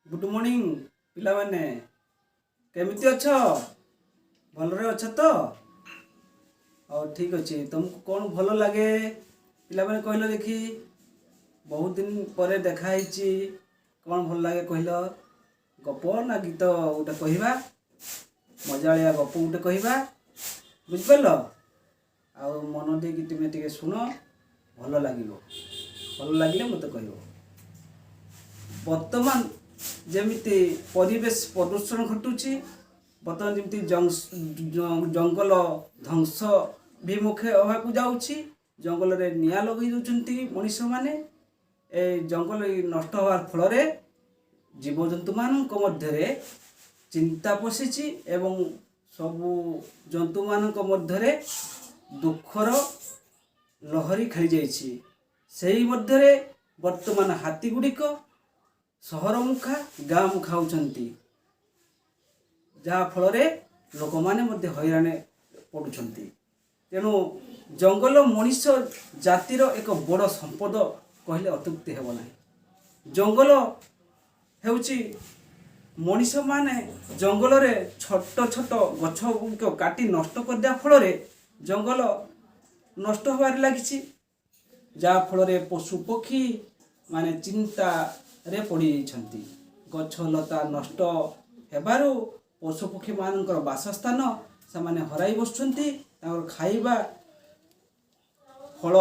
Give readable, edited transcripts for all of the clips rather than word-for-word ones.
Good morning पिला माने केमिति अछ भलरे अछ तो और ठीक अच्छे तुमको कौन भल लगे पिला माने कहलो देखी बहुत दिन पर देखा कौन भल लगे कहलो गप ना गीत गोटे कहवा मजालिया गप गोटे कहवा बुझिपार आ मन देकी तुम टे शुण भल लगे मत कह बर्तमान जमीती परिवेश प्रदूषण घटुची बर्तमान जमीती जंगल ध्वंस विमुखे होगाकू जाऊँगी जंगल रे निया लगे दौरान मनीष मैंने जंगल नष्ट होवार फल जीवजंतु मानक मध्य चिंता पशिची एवं सबु जंतु मानक मध्य दुखर लहरी खेली जाइछि सेही मध्य वर्तमान हाथी गुड़िक सहर मुखा गाँ मुखा होती जहाँ फल लोक मैंने हैरान पड़ुंट तेणु जंगल मनीष जातिर एक बड़ संपद कहले अत्युक्ति हेब ना जंगल हेउची मनीष माने जंगल रे छोट छोट गछ गुड़िक काटी नष्ट कर दिया फल जंगल नष्ट होबार लगी जहाँ फल पशु पक्षी माने चिंता रे पड़ी जाइछंती गछ लता नष्ट हेबारु पशु पक्षी मानकर बासस्थान से माने हराई बसुंती खाइबा फल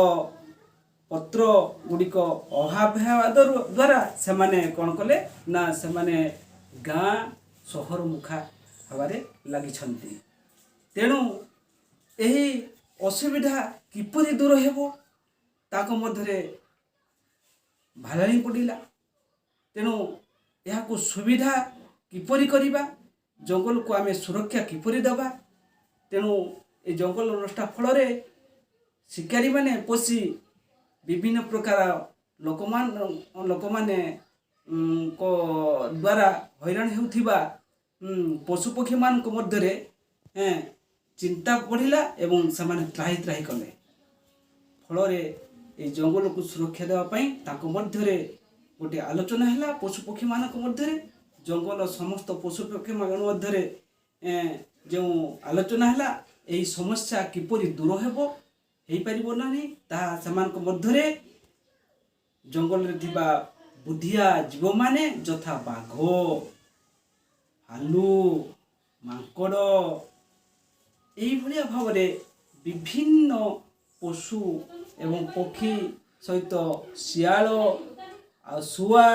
पत्र गुड़िक अभाव हेबा द्वारा से माने कौन कले ना से माने गाँ सहर मुखा हबारे लगी तेणु यही असुविधा किपरि दूर हेबो ताको मध्यरे भालाणी पड़िला तेणु यहाँ सुविधा किपरि करिबा जंगल को आमे सुरक्षा किपरि दबा तेणु ए जंगल नष्ट फल शिकारी माने पशि विभिन्न प्रकार लोक माने को द्वारा हैरान हेउथिबा पशु पक्षी मान मध्य चिंता बढ़िला एवं से त्राही त्राही कले फल ए जंगल को सुरक्षा देवाई ताको मध्य गोटे आलोचना है पशु पक्षी मानक मध्य जंगल समस्त पशु पक्षी मान मध्य जो आलोचना है यही समस्या किपरि दूर हेबो हेई परिबो नानी ताहा समान मध्य जंगल रे थिबा बुद्धिया जीव माने जथा बाघ भालू मांकड़ यही भाया भाव विभिन्न पशु एवं पक्षी सहित शियाल आ शुआ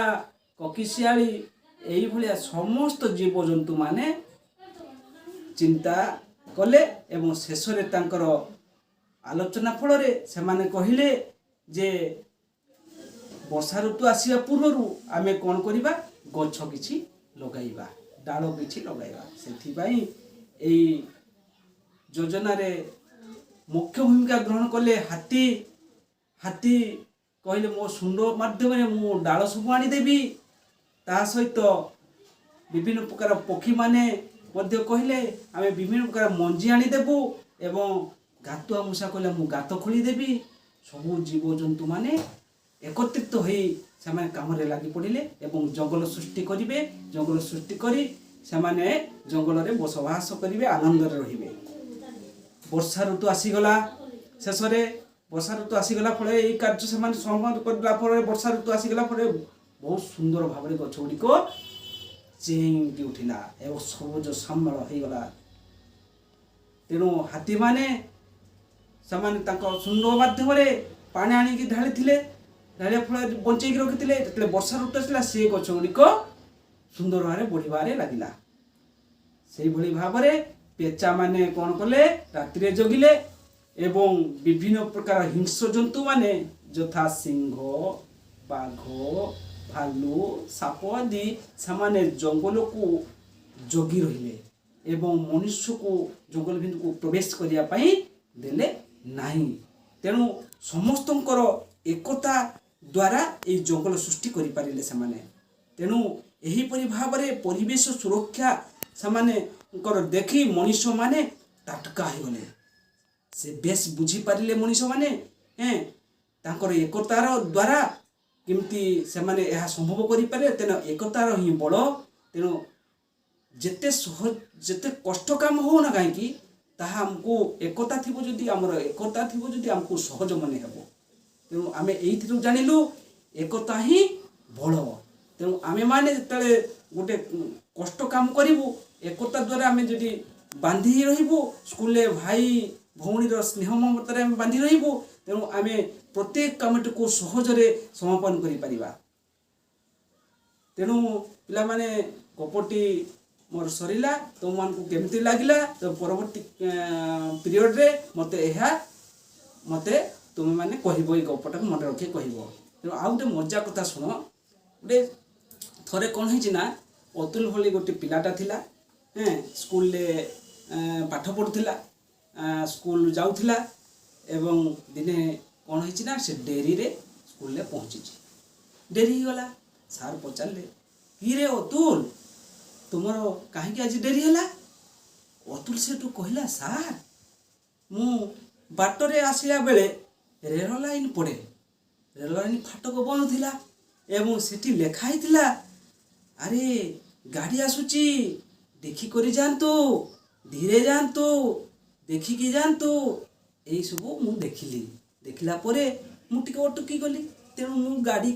ककिशियाली यही भाया समस्त जीवजंतु माने चिंता कले एवं शेष तांकर आलोचना फल से माने कहिले जे वर्षा ऋतु आसिया पूर्व आमे कौन करिबा गछ किछि लगाइबा डाल किछि लगाइबा सेथिबाई एई योजना रे मुख्य भूमिका ग्रहण कले हाथी हाथी कहले मो सुंड माध्यम मु डाल सब आनीदेवी ता सहित विभिन्न प्रकार पक्षी माने मध्य कहले आमे विभिन्न प्रकार मंजी आनीदेबू एवं गातुआ मूषा कहले मु गात खोलीदेवी सबू जीवजंतु माने एकत्रित हो से काम लगी पड़े एवं जंगल सृष्टि करेंगे जंगल सृष्टि करी से जंगल में बसवास करेंगे आनंद रे वर्षा ऋतु आसीगला शेष वर्षा ऋतु आसीगला फल यही कार्य से समाप्त कर वर्षा ऋतु आसीगला बहुत सुंदर भाव में गछ गुड़िक चेंगी उठिला एवं सबुज श्यामल होगला तेणु हाथी माने सुंदर माध्यम पानी आनिकी ढाली ढालिया फल बंचेक रखी जो वर्षा ऋतु आसला से गछ गुड़िक सुंदर भाव बढ़िबारे लगिला से भाव में पेचा माने कौन कले रात्रि जगिले एवं विभिन्न प्रकार हिंस्र जंतु माने यथा सिंह बाघ भालू साप आदि से जंगल को जगी रहिले एवं मनुष्य को जंगल भितर को प्रवेश करने देले नहीं तेणु समस्तंकर एकता द्वारा ये जंगल सृष्टि करि पारिले से तेणु एहीपरि भाव में परिवेश सुरक्षा से देखी मनीष माने ताटका हो गले से बेस बुझी पारिले मनीष माने तांकर एकतार द्वारा କେମିତି ସେମାନେ ଏହା ସମ୍ଭବ କରିପାରିବେ। ତେଣୁ ଏକତାର ହିଁ ବଳ। ତେଣୁ ଯେତେ କଷ୍ଟ କାମ ହେଉନା କାହିଁକି ତାହା ଆମକୁ ଏକତା ଥିବ ଯଦି ଆମକୁ ସହଜ ମନେ ହେବ। ତେଣୁ ଆମେ ଏଇଥିରୁ ଜାଣିଲୁ ଏକତା ହିଁ ବଳ। ତେଣୁ ଆମେମାନେ ଯେତେବେଳେ ଗୋଟେ କଷ୍ଟ କାମ କରିବୁ ଏକତା ଦ୍ୱାରା ଆମେ ଯଦି ବାନ୍ଧି ରହିବୁ, ସ୍କୁଲରେ ଭାଇ ଭଉଣୀର ସ୍ନେହ ମମତାରେ ଆମେ ବାନ୍ଧି ରହିବୁ, ତେଣୁ ଆମେ ପ୍ରତ୍ୟେକ କାମଟିକୁ ସହଜରେ ସମାପନ କରିପାରିବା। ତେଣୁ ପିଲାମାନେ ଗପଟି ମୋର ସରିଲା। ତୁମମାନଙ୍କୁ କେମିତି ଲାଗିଲା ତ ପରବର୍ତ୍ତୀ ପିରିୟଡ଼ରେ ମୋତେ ତୁମେମାନେ କହିବ, ଏଇ ଗପଟାକୁ ମନେ ରଖି କହିବ। ତେଣୁ ଆଉ ଗୋଟେ ମଜା କଥା ଶୁଣ। ଥରେ କ'ଣ ହେଇଛି ନା, ଅତୁଲ ଭଳି ଗୋଟେ ପିଲାଟା ଥିଲା। ସ୍କୁଲରେ ପାଠ ପଢ଼ୁଥିଲା, ସ୍କୁଲ ଯାଉଥିଲା ଏବଂ ଦିନେ କ'ଣ ହେଇଛି ନା ସେ ଡେରିରେ ସ୍କୁଲରେ ପହଞ୍ଚିଛି। ଡେରି ହେଇଗଲା। ସାର୍ ପଚାରିଲେ, କିରେ ଅତୁଲ ତୁମର କାହିଁକି ଆଜି ଡେରି ହେଲା? ଅତୁଲ ସେଠୁ କହିଲା, ସାର୍ ମୁଁ ବାଟରେ ଆସିଲା ବେଳେ ରେଳ ଲାଇନ୍ ପଡ଼େ, ରେଳ ଲାଇନ୍ ଫାଟକ ବନ୍ଦ ଥିଲା ଏବଂ ସେଠି ଲେଖା ହେଇଥିଲା, ଆରେ ଗାଡ଼ି ଆସୁଛି ଦେଖିକରି ଯାଆନ୍ତୁ, ଧୀରେ ଯାଆନ୍ତୁ, ଦେଖିକି ଯାଆନ୍ତୁ। ଏଇସବୁ ମୁଁ ଦେଖିଲା ପରେ ମୁଁ ଟିକେ ଅଟକି ଗଲି। ତେଣୁ ମୁଁ ଗାଡ଼ି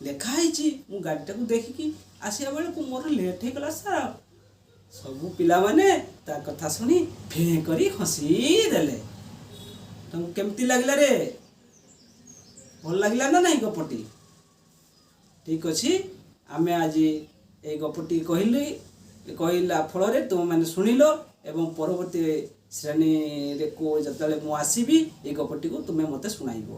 ଲେଖା ହେଇଛି, ମୁଁ ଗାଡ଼ିଟାକୁ ଦେଖିକି ଆସିବା ବେଳକୁ ମୋର ଲେଟ୍ ହେଇଗଲା ସାର୍। ସବୁ ପିଲାମାନେ ତା କଥା ଶୁଣି ଫେଁ କରି ହସିଦେଲେ। ତାଙ୍କୁ କେମିତି ଲାଗିଲା ରେ? ଭଲ ଲାଗିଲା ନା ନାଇଁ ଗପଟି? ଠିକ୍ ଅଛି, ଆମେ ଆଜି ଏଇ ଗପଟି କହିଲା ଫଳରେ ତୁମେମାନେ ଶୁଣିଲ ଏବଂ ପରବର୍ତ୍ତୀ ଶ୍ରେଣୀରେ ଯେତେବେଳେ ମୁଁ ଆସିବି ଏଇ ଗପଟିକୁ ତୁମେ ମୋତେ ଶୁଣାଇବ।